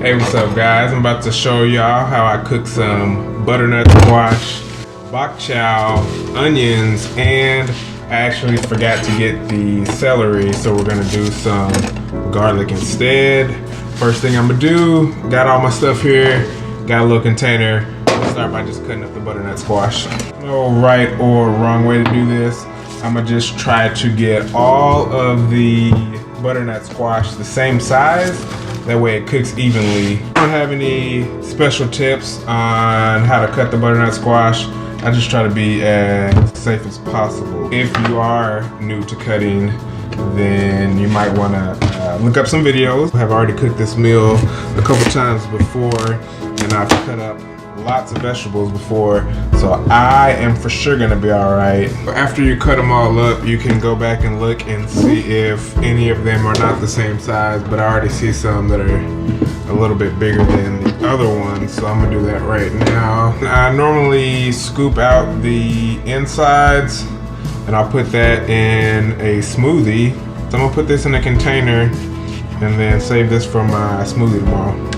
Hey, what's up guys? I'm about to show y'all how I cook some butternut squash, bok choy, onions, and I actually forgot to get the celery, so we're gonna do some garlic instead. First thing I'm gonna do, got all my stuff here, got a little container. I'll start by just cutting up the butternut squash. No right or wrong way to do this. I'm gonna just try to get all of the butternut squash the same size. That way it cooks evenly. I don't have any special tips on how to cut the butternut squash. I just try to be as safe as possible. If you are new to cutting, then you might want to look up some videos. I've already cooked this meal a couple times before, and I've cut up lots of vegetables before, so I am for sure gonna be all right. After you cut them all up, you can go back and look and see if any of them are not the same size, but I already see some that are a little bit bigger than the other ones, so I'm gonna do that right now. I normally scoop out the insides and I'll put that in a smoothie. So I'm gonna put this in a container and then save this for my smoothie tomorrow.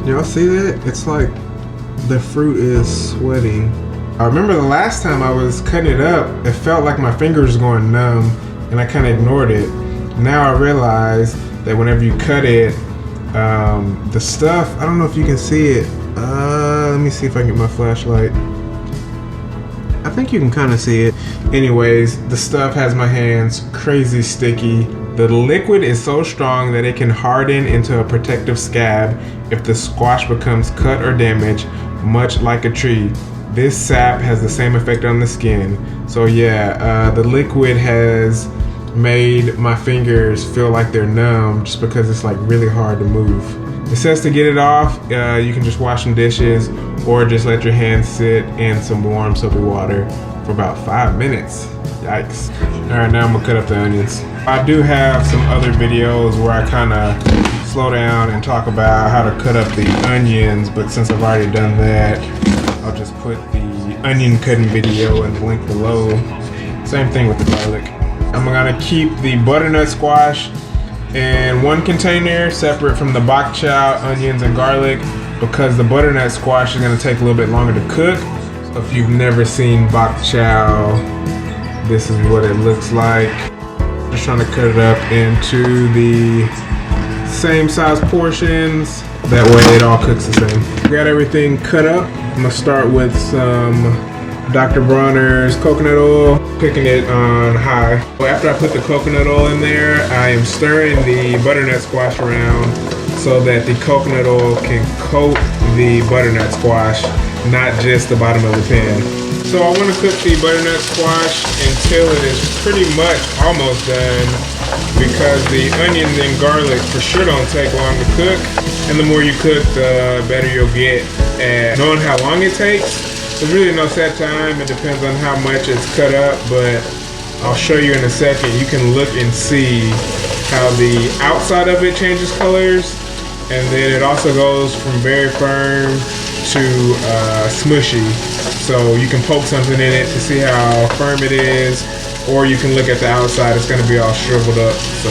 Y'all see that? It's like the fruit is sweating. I remember the last time I was cutting it up, it felt like my fingers were going numb and I kind of ignored it. Now I realize that whenever you cut it, the stuff, I don't know if you can see it. Let me see if I can get my flashlight. I think you can kind of see it. Anyways, the stuff has my hands crazy sticky. The liquid is so strong that it can harden into a protective scab if the squash becomes cut or damaged, much like a tree. This sap has the same effect on the skin. So yeah, the liquid has made my fingers feel like they're numb just because it's like really hard to move. It says to get it off, you can just wash some dishes or just let your hands sit in some warm soapy water for about 5 minutes. Yikes. All right, now I'm gonna cut up the onions. I do have some other videos where I kind of slow down and talk about how to cut up the onions, but since I've already done that, I'll just put the onion cutting video in the link below. Same thing with the garlic. I'm gonna keep the butternut squash in one container separate from the bok choy, onions, and garlic because the butternut squash is gonna take a little bit longer to cook. So if you've never seen bok choy, this is what it looks like. Just trying to cut it up into the same size portions. That way it all cooks the same. Got everything cut up. I'm gonna start with some Dr. Bronner's coconut oil, cooking it on high. After I put the coconut oil in there, I am stirring the butternut squash around so that the coconut oil can coat the butternut squash, not just the bottom of the pan. So I want to cook the butternut squash until it is pretty much almost done, because the onions and garlic for sure don't take long to cook, and the more you cook, the better you'll get at knowing how long it takes. There's really no set time, it depends on how much it's cut up, but I'll show you in a second. You can look and see how the outside of it changes colors, and then it also goes from very firm to smushy. So you can poke something in it to see how firm it is, or you can look at the outside, it's gonna be all shriveled up. So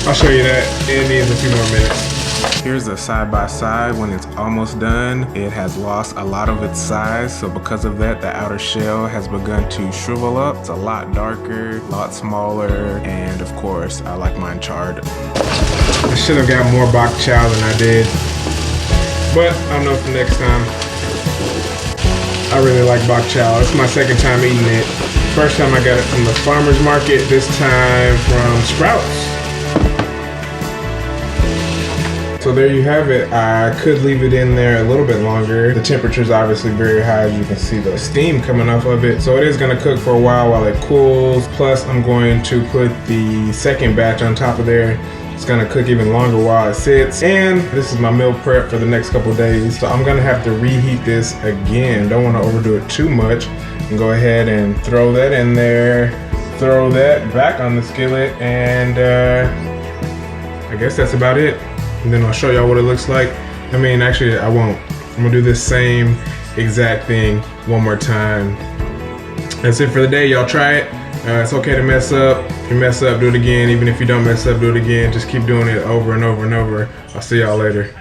I'll show you that. It needs a few more minutes. Here's a side by side when it's almost done. It has lost a lot of its size, so because of that, the outer shell has begun to shrivel up. It's a lot darker, a lot smaller, and of course, I like mine charred. I should have got more bok choy than I did, but I'll know for next time. I really like bok choy. It's my second time eating it. First time I got it from the farmer's market, this time from Sprouts. So there you have it. I could leave it in there a little bit longer. The temperature is obviously very high, as you can see the steam coming off of it. So it is gonna cook for a while it cools. Plus I'm going to put the second batch on top of there. It's gonna cook even longer while it sits. And this is my meal prep for the next couple days. So I'm gonna have to reheat this again. Don't wanna overdo it too much. And go ahead and throw that in there. Throw that back on the skillet, and I guess that's about it. And then I'll show y'all what it looks like. I mean, actually I won't. I'm gonna do this same exact thing one more time. That's it for the day. Y'all try it. It's okay to mess up. If you mess up, do it again. Even if you don't mess up, do it again. Just keep doing it over and over and over. I'll see y'all later.